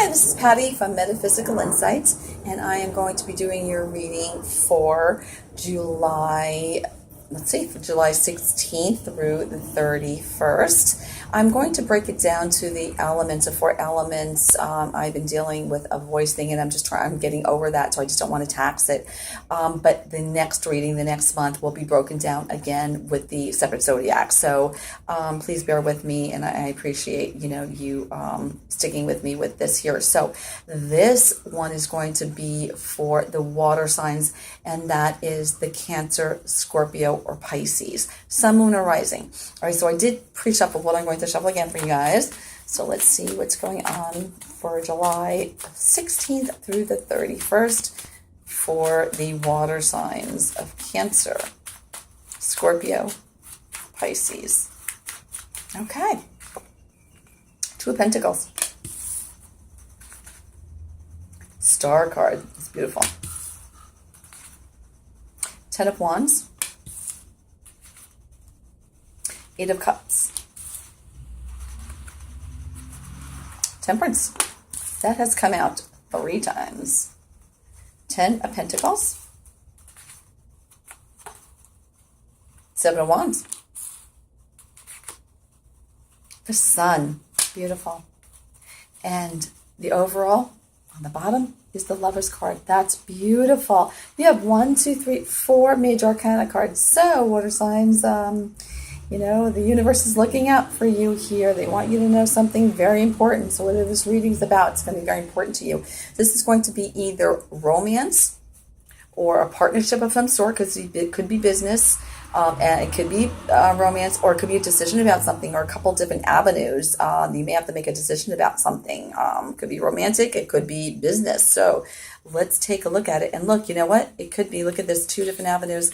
Hi, this is Patty from Metaphysical Insight, and I am going to be doing your reading for July 16th through the 31st. I'm going to break it down to the elements, the four elements. I've been dealing with a voice thing, and I'm getting over that, so I just don't want to tax it. But the next reading, the next month, will be broken down again with the separate zodiac. So please bear with me, and I appreciate you sticking with me with this here. So this one is going to be for the water signs, and that is the Cancer, Scorpio, or Pisces, Sun, Moon, or Rising. All right, so I did pre-shuffle what I'm going to shuffle again for you guys. So let's see what's going on for July 16th through the 31st for the water signs of Cancer, Scorpio, Pisces. Okay. Two of Pentacles. Star card. It's beautiful. Ten of Wands. Eight of Cups. Temperance. That has come out 3 times. 10 of Pentacles. 7 of Wands. The Sun. Beautiful. And the overall on the bottom is the Lover's card. That's beautiful. You have 1, 2, 3, 4 major arcana cards. So, water signs, the universe is looking out for you here. They want you to know something very important. So whatever this reading's about, it's going to be very important to you. This is going to be either romance or a partnership of some sort, because it could be business, and it could be romance, or it could be a decision about something, or a couple different avenues. You may have to make a decision about something. It could be romantic, it could be business. So let's take a look at it. And look, you know what? It could be, look at this, 2 different avenues.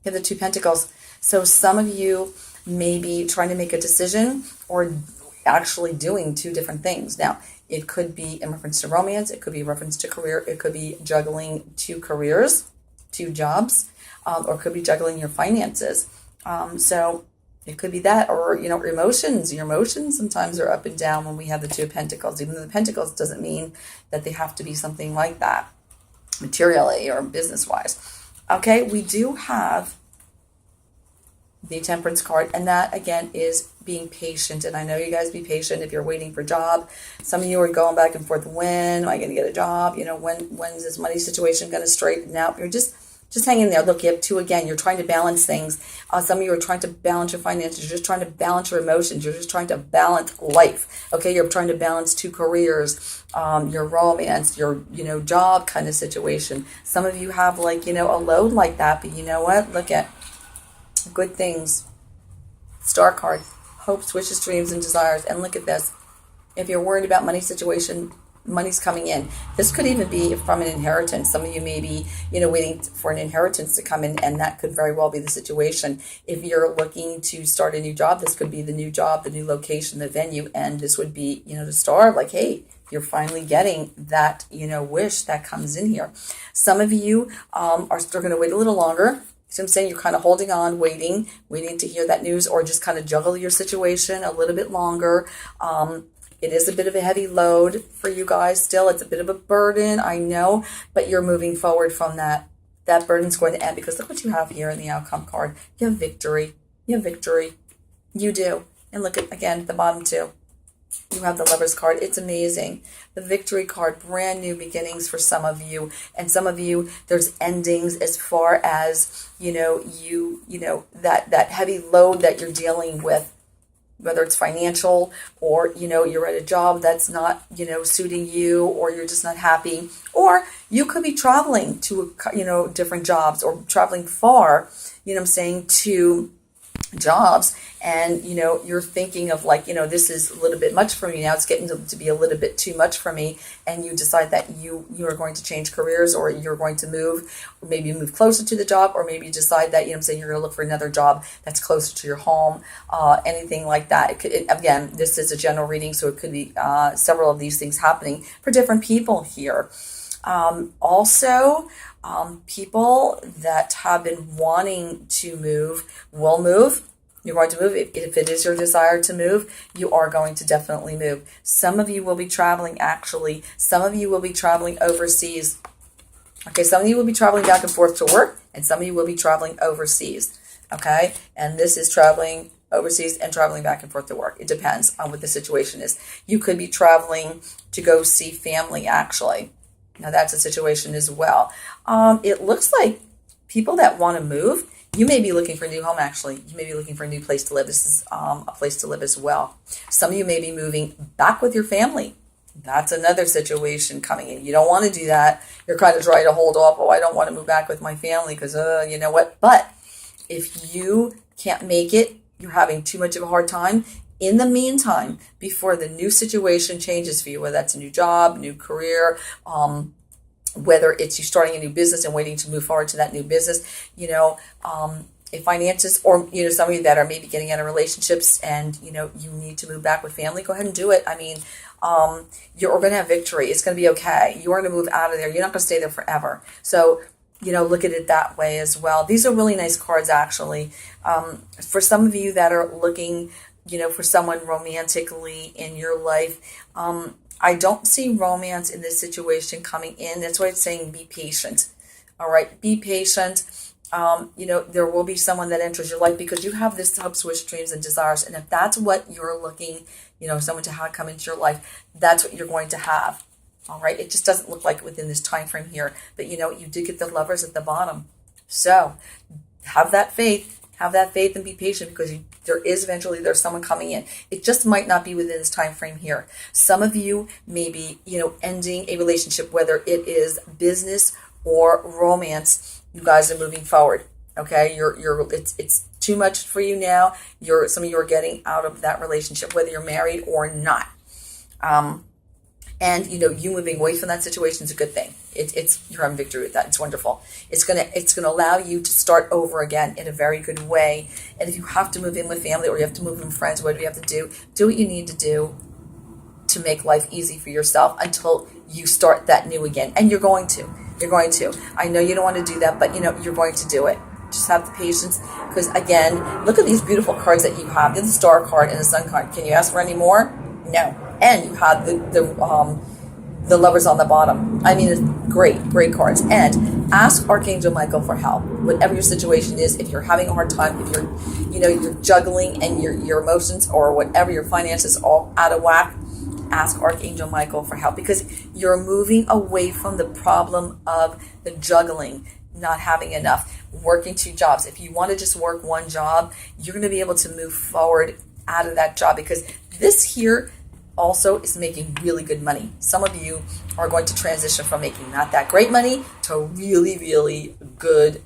You have the 2 Pentacles. So some of you may be trying to make a decision or actually doing 2 different things. Now, it could be in reference to romance, it could be in reference to career, it could be juggling 2 careers, 2 jobs, or it could be juggling your finances. So it could be that, or, emotions. Your emotions sometimes are up and down when we have the 2 of Pentacles. Even though the Pentacles doesn't mean that they have to be something like that, materially or business-wise. Okay, we do have the Temperance card, and that again is being patient. And I know you guys be patient if you're waiting for a job. Some of you are going back and forth. When am I going to get a job? When's this money situation going to straighten out? You're just hang in there. Look, you have 2 again. You're trying to balance things. Some of you are trying to balance your finances. You're just trying to balance your emotions. You're just trying to balance life. Okay, you're trying to balance 2 careers, your romance, your job kind of situation. Some of you have a load like that, but you know what? Look at good things. Star card, hopes, wishes, dreams, and desires. And look at this. If you're worried about money situation, money's coming in. This could even be from an inheritance. Some of you may be, waiting for an inheritance to come in, and that could very well be the situation. If you're looking to start a new job, this could be the new job, the new location, the venue, and this would be, the star, like, hey, you're finally getting that, wish that comes in here. Some of you are still going to wait a little longer. So I'm saying you're kind of holding on, waiting to hear that news, or just kind of juggle your situation a little bit longer. It is a bit of a heavy load for you guys still. It's a bit of a burden, I know, but you're moving forward from that. That burden's going to end, because look what you have here in the outcome card. You have victory. You have victory. You do. And look at, again, the bottom 2. You have the Lover's card. It's amazing. The Victory card, brand new beginnings for some of you. And some of you, there's endings as far as, that heavy load that you're dealing with, whether it's financial, or, you're at a job that's not, suiting you, or you're just not happy. Or you could be traveling to, different jobs, or traveling far, to jobs, and you're thinking of this is a little bit much for me now, it's getting to be a little bit too much for me, and you decide that you are going to change careers, or you're going to move, or maybe move closer to the job, or maybe you decide that you're going to look for another job that's closer to your home, anything like that. Again, this is a general reading, so it could be several of these things happening for different people here. Also, people that have been wanting to move will move. You're going to move. If it is your desire to move, you are going to definitely move. Some of you will be traveling, actually. Some of you will be traveling overseas. Okay, some of you will be traveling back and forth to work, and some of you will be traveling overseas. Okay, and this is traveling overseas and traveling back and forth to work. It depends on what the situation is. You could be traveling to go see family, actually. Now, that's a situation as well. It looks like people that want to move, you may be looking for a new home, actually. You may be looking for a new place to live. This is a place to live as well. Some of you may be moving back with your family. That's another situation coming in. You don't want to do that. You're kind of trying to hold off. Oh, I don't want to move back with my family because, you know what? But if you can't make it, you're having too much of a hard time. In the meantime, before the new situation changes for you, whether that's a new job, new career, whether it's you starting a new business and waiting to move forward to that new business, if finances, or, some of you that are maybe getting out of relationships and, you need to move back with family, go ahead and do it. I mean, you're going to have victory. It's going to be okay. You are going to move out of there. You're not going to stay there forever. So, look at it that way as well. These are really nice cards, actually. For some of you that are looking, for someone romantically in your life, I don't see romance in this situation coming in. That's why it's saying be patient. All right, be patient. There will be someone that enters your life because you have this hopes, wish, dreams, and desires. And if that's what you're looking, someone to have come into your life, that's what you're going to have. All right, it just doesn't look like within this time frame here. But you did get the Lovers at the bottom. So have that faith. Have that faith and be patient because there's someone coming in. It just might not be within this time frame here. Some of you may be, ending a relationship, whether it is business or romance. You guys are moving forward. Okay, it's too much for you now. Some of you are getting out of that relationship, whether you're married or not. And you moving away from that situation is a good thing. You're having victory with that. It's wonderful. It's gonna allow you to start over again in a very good way. And if you have to move in with family or you have to move in with friends, whatever you have to do what you need to do to make life easy for yourself until you start that new again. And you're going to. I know you don't want to do that, but you're going to do it. Just have the patience, because again, look at these beautiful cards that you have. There's the Star card and the Sun card. Can you ask for any more? No. And you have the Lovers on the bottom. I mean, it's great cards. And ask Archangel Michael for help. Whatever your situation is, if you're having a hard time, if you're juggling and your emotions or whatever, your finances all out of whack, ask Archangel Michael for help, because you're moving away from the problem of the juggling, not having enough, working 2 jobs. If you want to just work 1 job, you're going to be able to move forward out of that job, because this here also is making really good money. Some of you are going to transition from making not that great money to really, really good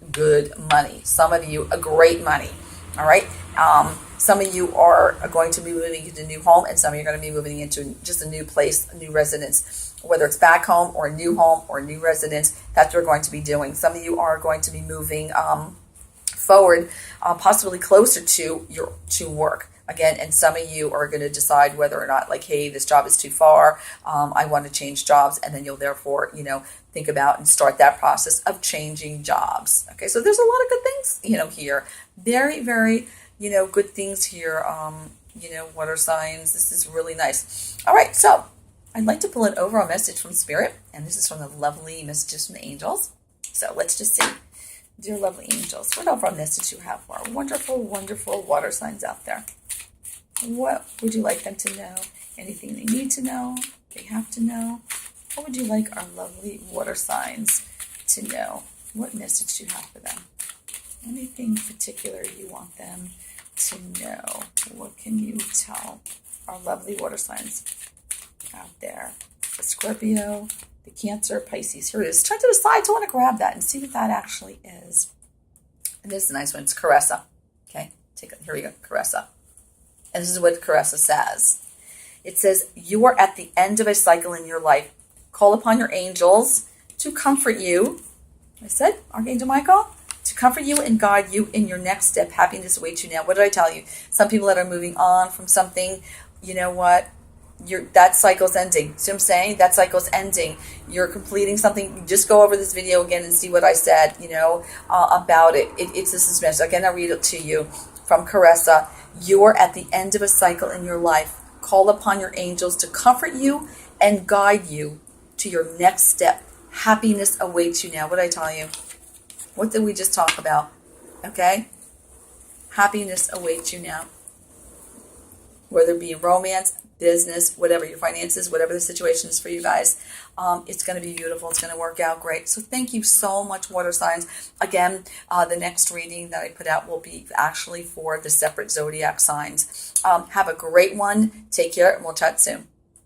money. Some of you, a great money. All right. Some of you are going to be moving into a new home, and some of you are going to be moving into just a new place, a new residence, whether it's back home or a new home or a new residence. That's what we're going to be doing. Some of you are going to be moving forward, possibly closer to work. Again, and some of you are going to decide whether or not, like, hey, this job is too far. I want to change jobs. And then you'll therefore, think about and start that process of changing jobs. Okay, so there's a lot of good things, here. Very, very, good things here. Water signs. This is really nice. All right, so I'd like to pull an overall message from Spirit. And this is from the lovely messages from the angels. So let's just see. Dear lovely angels, what overall message you have for our wonderful, wonderful water signs out there? What would you like them to know? Anything they need to know? They have to know? What would you like our lovely water signs to know? What message do you have for them? Anything particular you want them to know? What can you tell our lovely water signs out there? The Scorpio, the Cancer, Pisces. Here it is. Turn to the side. I want to grab that and see what that actually is. And this is a nice one. It's Caressa. Okay, here we go. Caressa. And this is what Caressa says. It says, you are at the end of a cycle in your life. Call upon your angels to comfort you. I said, Archangel Michael, to comfort you and guide you in your next step. Happiness awaits you now. What did I tell you? Some people that are moving on from something, you know what? That cycle's ending. See what I'm saying? That cycle's ending. You're completing something. Just go over this video again and see what I said, about it. This is message. Again, I'll read it to you. from Caressa. You're at the end of a cycle in your life. Call upon your angels to comfort you and guide you to your next step. Happiness awaits you now. What did I tell you? What did we just talk about? Okay? Happiness awaits you now. Whether it be romance, business, whatever, your finances, whatever the situation is for you guys, it's going to be beautiful. It's going to work out great. So thank you so much, water signs. Again, the next reading that I put out will be actually for the separate zodiac signs. Have a great one. Take care, and we'll chat soon.